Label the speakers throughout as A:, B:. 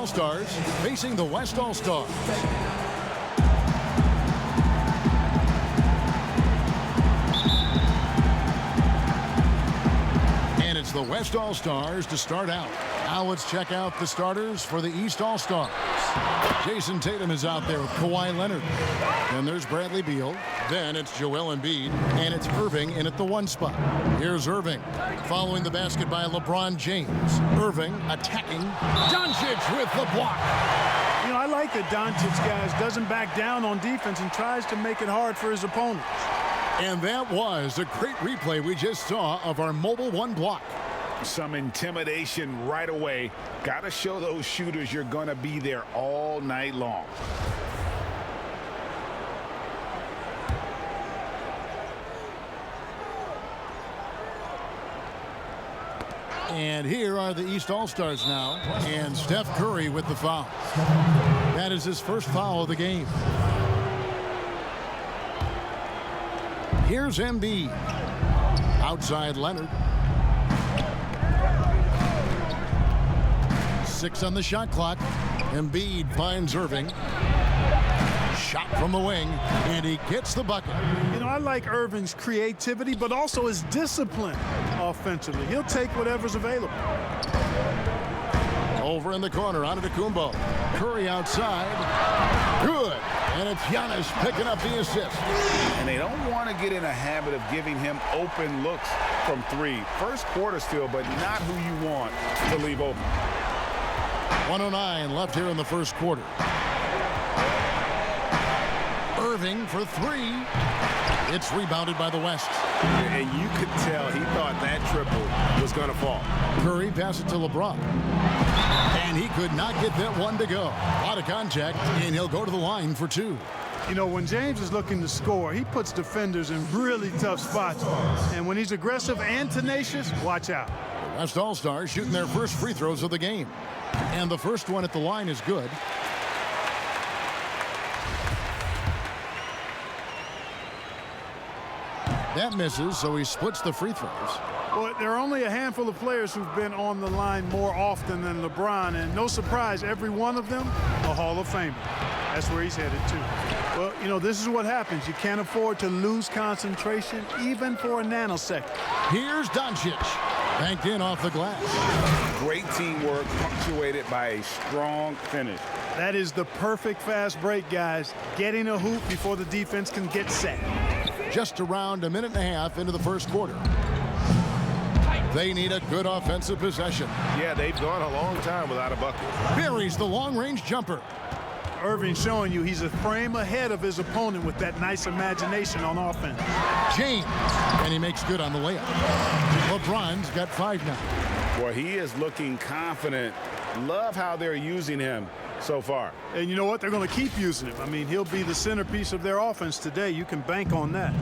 A: All-Stars facing the West All-Stars. And it's the West All-Stars to start out. Now let's check out the starters for the East All-Stars. Jason Tatum is out there with Kawhi Leonard. Then there's Bradley Beal. Then it's Joel Embiid. And it's Irving in at the 1 spot. Here's Irving. Following the basket by LeBron James. Irving attacking. Doncic with the block.
B: You know, I like that Doncic, guys, doesn't back down on defense and tries to make it hard for his opponents.
A: And that was a great replay we just saw of our mobile 1 block.
C: Some intimidation right away. Got to show those shooters you're going to be there all night long.
A: And here are the East All-Stars now. And Steph Curry with the foul. That is his first foul of the game. Here's Embiid. Outside Leonard. 6 on the shot clock. Embiid finds Irving. Shot from the wing, and he gets the bucket.
B: You know, I like Irving's creativity, but also his discipline offensively. He'll take whatever's available.
A: Over in the corner, Antetokounmpo. Curry outside. Good. And it's Giannis picking up the assist.
C: And they don't want to get in a habit of giving him open looks from 3. First quarter still, but not who you want to leave open.
A: 1:09 left here in the first quarter. Irving for 3. It's rebounded by the West.
C: And you could tell he thought that triple was going to fall.
A: Curry passes it to LeBron. And he could not get that one to go. A lot of contact, and he'll go to the line for 2.
B: You know, when James is looking to score, he puts defenders in really tough spots. And when he's aggressive and tenacious, watch out.
A: The West All-Stars shooting their first free throws of the game. And the first one at the line is good. That misses, so he splits the free throws.
B: Well, there are only a handful of players who've been on the line more often than LeBron, and no surprise, every one of them a Hall of Famer. That's where he's headed to. Well, you know, this is what happens. You can't afford to lose concentration even for a nanosecond.
A: Here's Doncic. Banked in off the glass.
C: Great teamwork punctuated by a strong finish.
B: That is the perfect fast break, guys. Getting a hoop before the defense can get set.
A: Just around a minute and a half into the first quarter. They need a good offensive possession.
C: Yeah, they've gone a long time without a bucket.
A: Buries the long-range jumper.
B: Irving showing you he's a frame ahead of his opponent with that nice imagination on offense.
A: James, and he makes good on the layup. LeBron's got 5 now.
C: Boy, he is looking confident. Love how they're using him so far.
B: And you know what? They're going to keep using him. I mean, he'll be the centerpiece of their offense today. You can bank on that.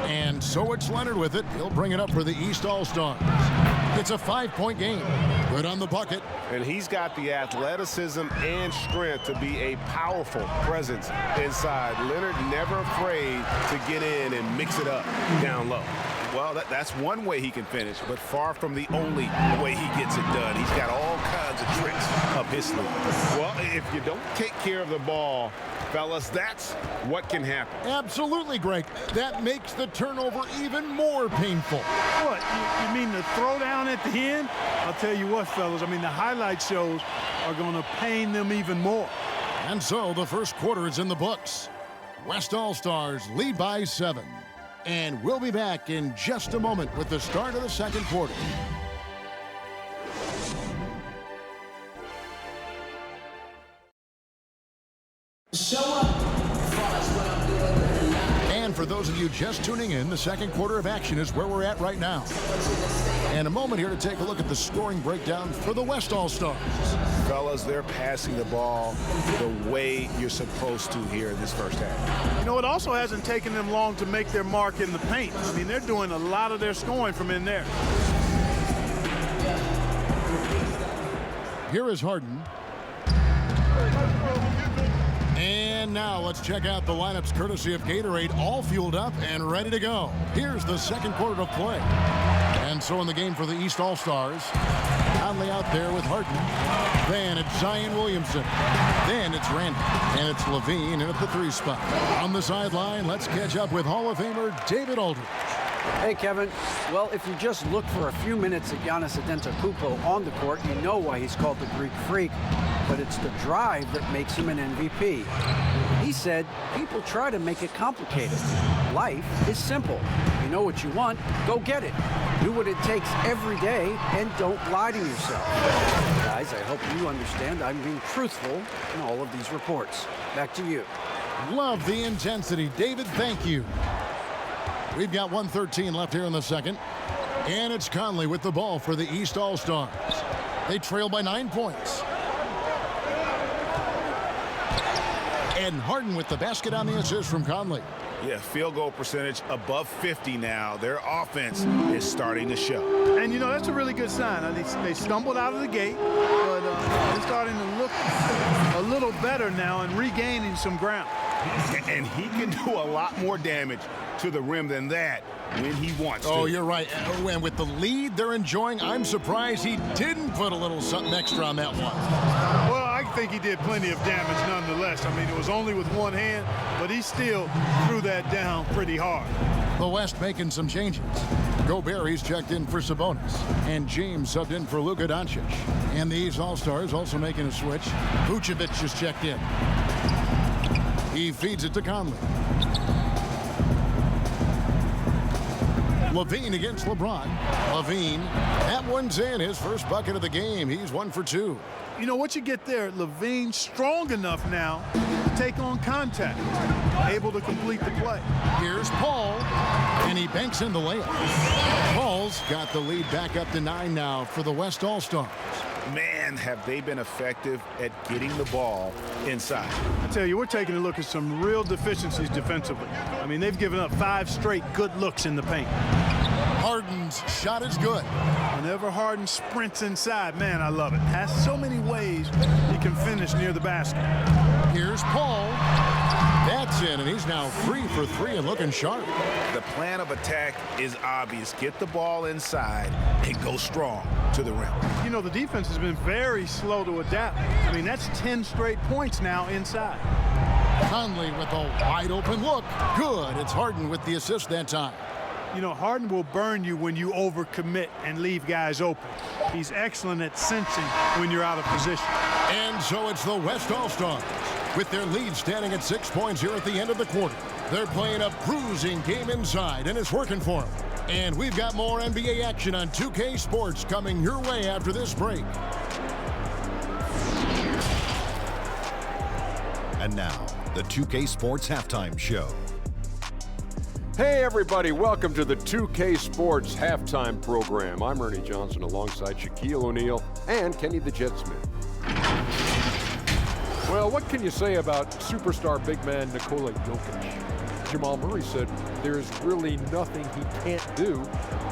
A: And so it's Leonard with it. He'll bring it up for the East All-Stars. It's a 5-point game. Good on the bucket.
C: And he's got the athleticism and strength to be a powerful presence inside. Leonard never afraid to get in and mix it up down low. Well, that's one way he can finish, but far from the only way he gets it done. He's got all kinds of tricks up his sleeve. Well, if you don't take care of the ball, fellas, that's what can happen.
A: Absolutely, Greg. That makes the turnover even more painful.
B: What? You mean the throwdown at the end? I'll tell you what, fellas. I mean, the highlight shows are going to pain them even more.
A: And so the first quarter is in the books. West All-Stars lead by 7. And we'll be back in just a moment with the start of the second quarter. And for those of you just tuning in, the second quarter of action is where we're at right now. And a moment here to take a look at the scoring breakdown for the West All-Stars.
C: Fellas, they're passing the ball the way you're supposed to here in this first half.
B: You know, it also hasn't taken them long to make their mark in the paint. I mean, they're doing a lot of their scoring from in there.
A: Here is Harden. And now let's check out the lineups courtesy of Gatorade, all fueled up and ready to go. Here's the second quarter of play. And so in the game for the East All-Stars, now Conley out there with Harden. Then it's Zion Williamson. Then it's Randy. And it's Levine in at the 3 spot. On the sideline, let's catch up with Hall of Famer David Aldridge.
D: Hey, Kevin. Well, if you just look for a few minutes at Giannis Antetokounmpo on the court, you know why he's called the Greek Freak. But it's the drive that makes him an MVP. He said, people try to make it complicated. Life is simple. You know what you want, go get it. Do what it takes every day and don't lie to yourself. Guys, I hope you understand I'm being truthful in all of these reports. Back to you.
A: Love the intensity. David, thank you. We've got 1:13 left here in the second. And it's Conley with the ball for the East All-Stars. They trail by 9 points. And Harden with the basket on the assist from Conley.
C: Yeah, field goal percentage above 50 now. Their offense is starting to show.
B: And, you know, that's a really good sign. They stumbled out of the gate, but they're starting to look a little better now and regaining some ground.
C: And he can do a lot more damage to the rim than that when he wants to.
A: Oh, you're right. And with the lead they're enjoying, I'm surprised he didn't put a little something extra on that one.
B: Well, I think he did plenty of damage nonetheless. I mean, it was only with one hand, but he still threw that down pretty hard.
A: The West making some changes. Gobert, he's checked in for Sabonis. And James subbed in for Luka Doncic. And the East All-Stars also making a switch. Vucevic just checked in. He feeds it to Conley. Levine against LeBron. Levine, that one's in. His first bucket of the game. He's 1 for 2.
B: You know what you get there? Levine strong enough now to take on contact. Able to complete the play.
A: Here's Paul. And he banks in the layup. Paul's got the lead back up to 9 now for the West All-Stars.
C: Man, have they been effective at getting the ball inside.
B: I tell you, we're taking a look at some real deficiencies defensively. I mean, they've given up 5 straight good looks in the paint.
A: Harden's shot is good.
B: Whenever Harden sprints inside, man, I love it. Has so many ways he can finish near the basket.
A: Here's Paul. That's in, and he's now 3 for 3 and looking sharp.
C: The plan of attack is obvious. Get the ball inside and go strong to the rim.
B: You know, the defense has been very slow to adapt. I mean, that's 10 straight points now inside.
A: Conley with a wide open look. Good. It's Harden with the assist that time.
B: You know, Harden will burn you when you overcommit and leave guys open. He's excellent at sensing when you're out of position.
A: And so it's the West All-Stars with their lead standing at 6 points here at the end of the quarter. They're playing a bruising game inside, and it's working for them. And we've got more NBA action on 2K Sports coming your way after this break.
E: And now, the 2K Sports Halftime Show.
F: Hey everybody, welcome to the 2K Sports Halftime Program. I'm Ernie Johnson alongside Shaquille O'Neal and Kenny the Jet Smith. Well, what can you say about superstar big man Nikola Jokic? Jamal Murray said there's really nothing he can't do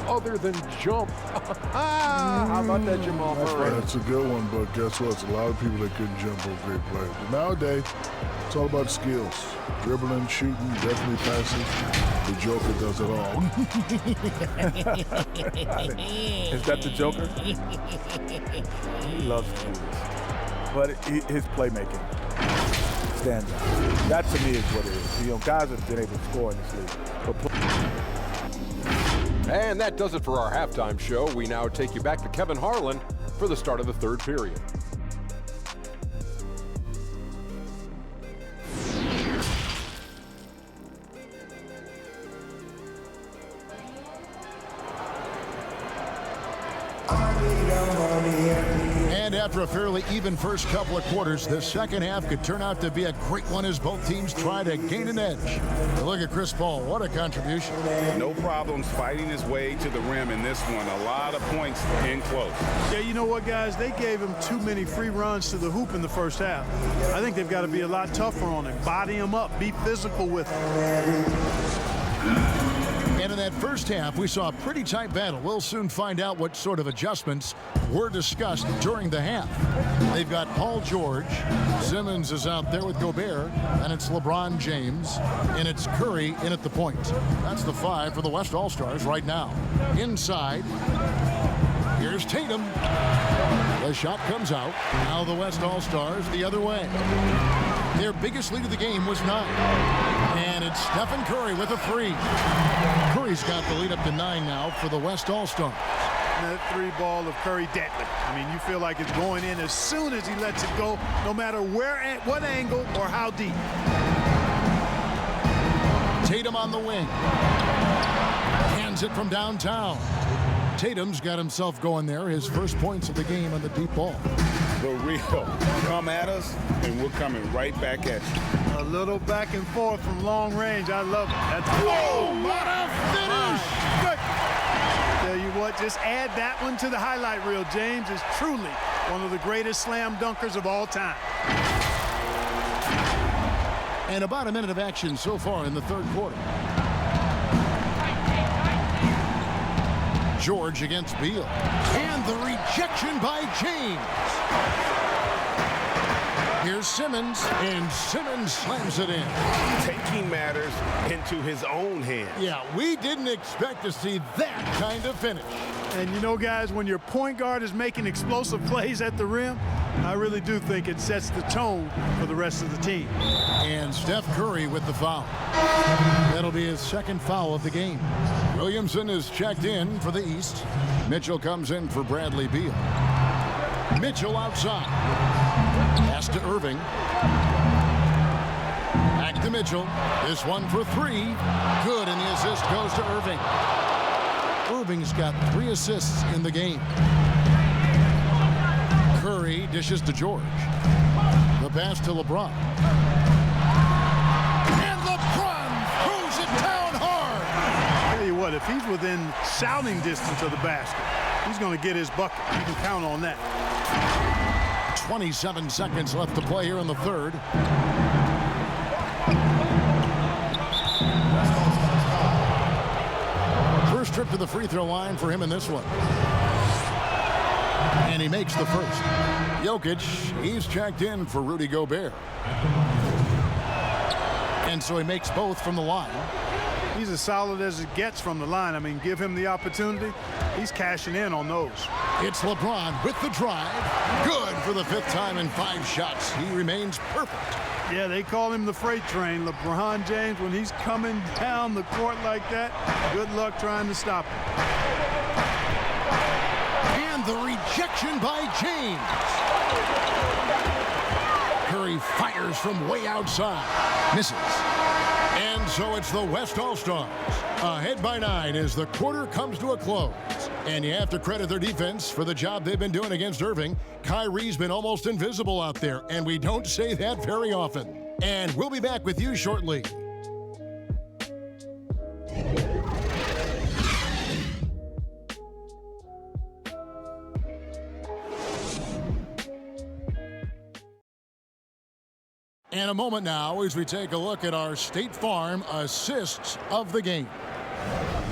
F: other than jump. How about that, Jamal Murray?
G: That's a good one, but guess what? It's a lot of people that couldn't jump over great players. But nowadays, it's all about skills. Dribbling, shooting, definitely passing. The Joker does it all.
H: Is that the Joker? He loves skills. But his playmaking stands out. That to me is what it is. You know, guys have been able to score in this league.
F: And that does it for our halftime show. We now take you back to Kevin Harlan for the start of the third period.
A: And after a fairly even first couple of quarters, the second half could turn out to be a great one as both teams try to gain an edge. Look at Chris Paul. What a contribution.
C: No problems fighting his way to the rim in this one. A lot of points in close.
B: Yeah, you know what, guys? They gave him too many free runs to the hoop in the first half. I think they've got to be a lot tougher on him. Body him up. Be physical with him.
A: And in that first half, we saw a pretty tight battle. We'll soon find out what sort of adjustments were discussed during the half. They've got Paul George. Simmons is out there with Gobert. And it's LeBron James. And it's Curry in at the point. That's the 5 for the West All-Stars right now. Inside, Here's Tatum. The shot comes out. Now the West All-Stars the other way. Their biggest lead of the game was 9. And it's Stephen Curry with a 3. Curry's got the lead up to 9 now for the West All-Stars.
B: That 3 ball of Curry deadly. I mean, you feel like it's going in as soon as he lets it go, no matter where, at what angle, or how deep.
A: Tatum on the wing. Hands it from downtown. Tatum's got himself going there. His first points of the game on the deep ball.
C: The real. Come at us, and we're coming right back at you.
B: A little back and forth from long range. I love it. That's
A: Whoa, what a finish!
B: Good. Tell you what, just add that one to the highlight reel. James is truly one of the greatest slam dunkers of all time.
A: And about a minute of action so far in the third quarter. George against Beal. And the rejection by James. Here's Simmons, and Simmons slams it in.
C: Taking matters into his own hands.
A: Yeah, we didn't expect to see that kind of finish.
B: And you know, guys, when your point guard is making explosive plays at the rim, I really do think it sets the tone for the rest of the team.
A: And Steph Curry with the foul. That'll be his second foul of the game. Williamson is checked in for the East. Mitchell comes in for Bradley Beal. Mitchell outside. Pass to Irving. Back to Mitchell. This one for 3. Good, and the assist goes to Irving. Irving's got 3 assists in the game. Curry dishes to George. The pass to LeBron. And LeBron throws it down hard.
B: I'll tell you what, if he's within shouting distance of the basket, he's going to get his bucket. You can count on that.
A: 27 seconds left to play here in the third. First trip to the free throw line for him in this one. And he makes the first. Jokic, he's checked in for Rudy Gobert. And so he makes both from the line.
B: He's as solid as it gets from the line. I mean, give him the opportunity. He's cashing in on those.
A: It's LeBron with the drive. Good for the 5th time in 5 shots. He remains perfect.
B: Yeah, they call him the freight train. LeBron James, when he's coming down the court like that, good luck trying to stop him.
A: And the rejection by James. Curry fires from way outside. Misses. And so it's the West All-Stars. Ahead by 9 as the quarter comes to a close. And you have to credit their defense for the job they've been doing against Irving. Kyrie's been almost invisible out there, and we don't say that very often. And we'll be back with you shortly. And a moment now as we take a look at our State Farm assists of the game.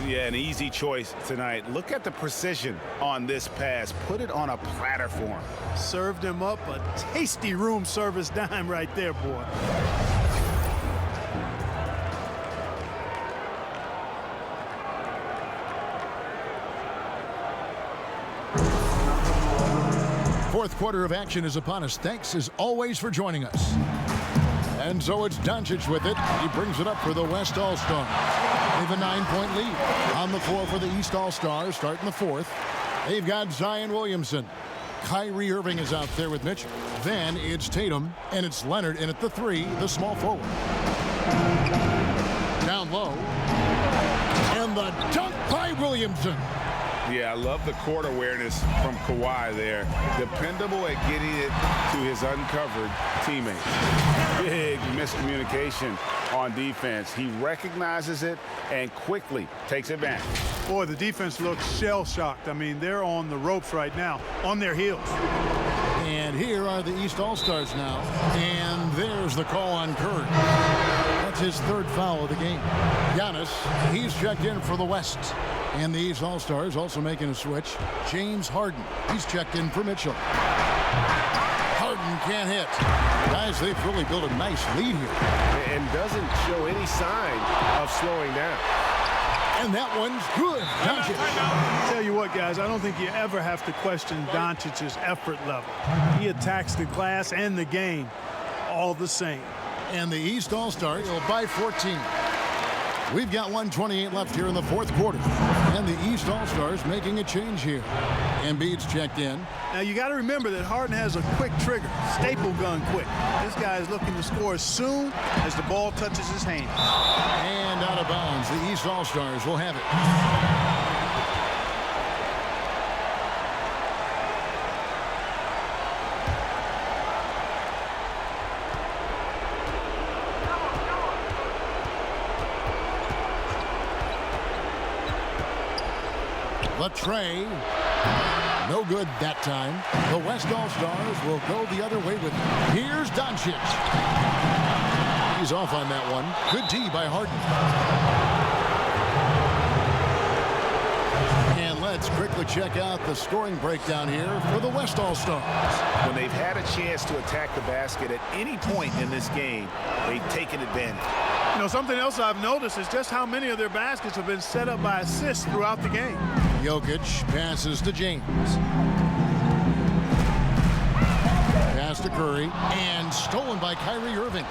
C: Yeah, an easy choice tonight. Look at the precision on this pass. Put it on a platter for him.
B: Served him up a tasty room service dime right there, boy.
A: Fourth quarter of action is upon us. Thanks as always for joining us. And so it's Doncic with it. He brings it up for the West All-Stars. They have a 9-point lead on the floor for the East All-Stars starting the 4th. They've got Zion Williamson. Kyrie Irving is out there with Mitchell. Then it's Tatum, and it's Leonard in at the 3, the small forward. Down low. And the dunk by Williamson.
C: Yeah, I love the court awareness from Kawhi there. Dependable at getting it to his uncovered teammates. Big miscommunication on defense. He recognizes it and quickly takes advantage.
B: Boy, the defense looks shell-shocked. I mean, they're on the ropes right now, on their heels.
A: And here are the East All-Stars now. And there's the call on Curry. That's his 3rd foul of the game. Giannis, he's checked in for the West. And the East All-Stars also making a switch. James Harden, he's checked in for Mitchell. Harden can't hit. Guys, they've really built a nice lead here.
C: And doesn't show any sign of slowing down.
A: And that one's good. Doncic.
B: Tell you what, guys, I don't think you ever have to question Doncic's effort level. He attacks the glass and the game all the same.
A: And the East All-Stars by 14. We've got 1:28 left here in the fourth quarter. And the East All-Stars making a change here. Embiid's checked in.
B: Now, you got to remember that Harden has a quick trigger, staple gun quick. This guy is looking to score as soon as the ball touches his hand.
A: And out of bounds, the East All-Stars will have it. Trey, no good that time. The West All-Stars will go the other way with it. Here's Doncic. He's off on that one. Good D by Harden. And let's quickly check out the scoring breakdown here for the West All-Stars.
C: When they've had a chance to attack the basket at any point in this game, they've taken advantage.
B: You know, something else I've noticed is just how many of their baskets have been set up by assists throughout the game.
A: Jokic passes to James. Pass to Curry. And stolen by Kyrie Irving.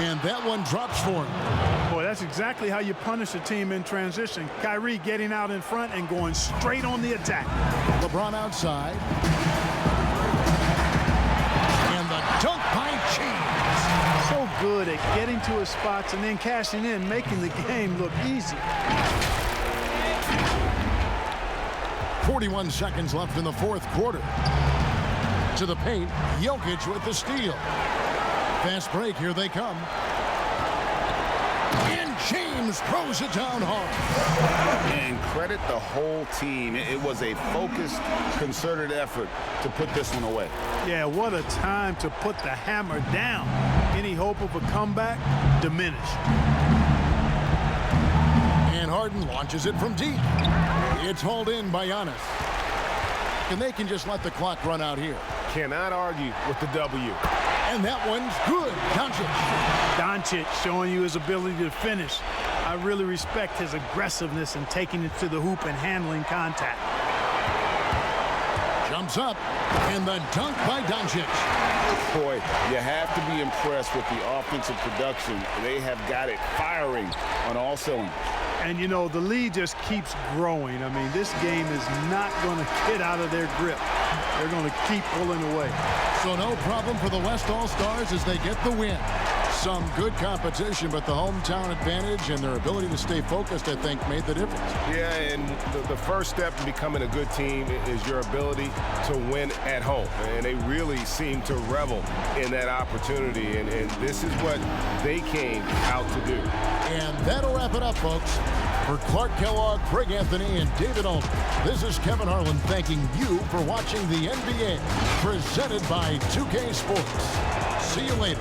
A: And that one drops for him.
B: Boy, that's exactly how you punish a team in transition. Kyrie getting out in front and going straight on the attack.
A: LeBron outside. And the dunk by James.
B: So good at getting to his spots and then cashing in, making the game look easy.
A: 41 seconds left in the fourth quarter. To the paint, Jokic with the steal. Fast break, here they come. And James throws it down hard.
C: And credit the whole team. It was a focused, concerted effort to put this one away.
B: Yeah, what a time to put the hammer down. Any hope of a comeback diminished.
A: And Harden launches it from deep. It's hauled in by Giannis. And they can just let the clock run out here.
C: Cannot argue with the W.
A: And that one's good.
B: Doncic showing you his ability to finish. I really respect his aggressiveness in taking it to the hoop and handling contact.
A: Jumps up, and the dunk by Doncic.
C: Boy, you have to be impressed with the offensive production. They have got it firing on all cylinders.
B: And, you know, the lead just keeps growing. I mean, this game is not going to get out of their grip. They're going to keep pulling away.
A: So no problem for the West All-Stars as they get the win. Some good competition, but the hometown advantage and their ability to stay focused, I think, made the difference.
C: Yeah, and the first step in becoming a good team is your ability to win at home. And they really seem to revel in that opportunity. And this is what they came out to do.
A: And that'll wrap it up, folks. For Clark Kellogg, Craig Anthony, and David Alden, this is Kevin Harlan thanking you for watching the NBA presented by 2K Sports. See you later.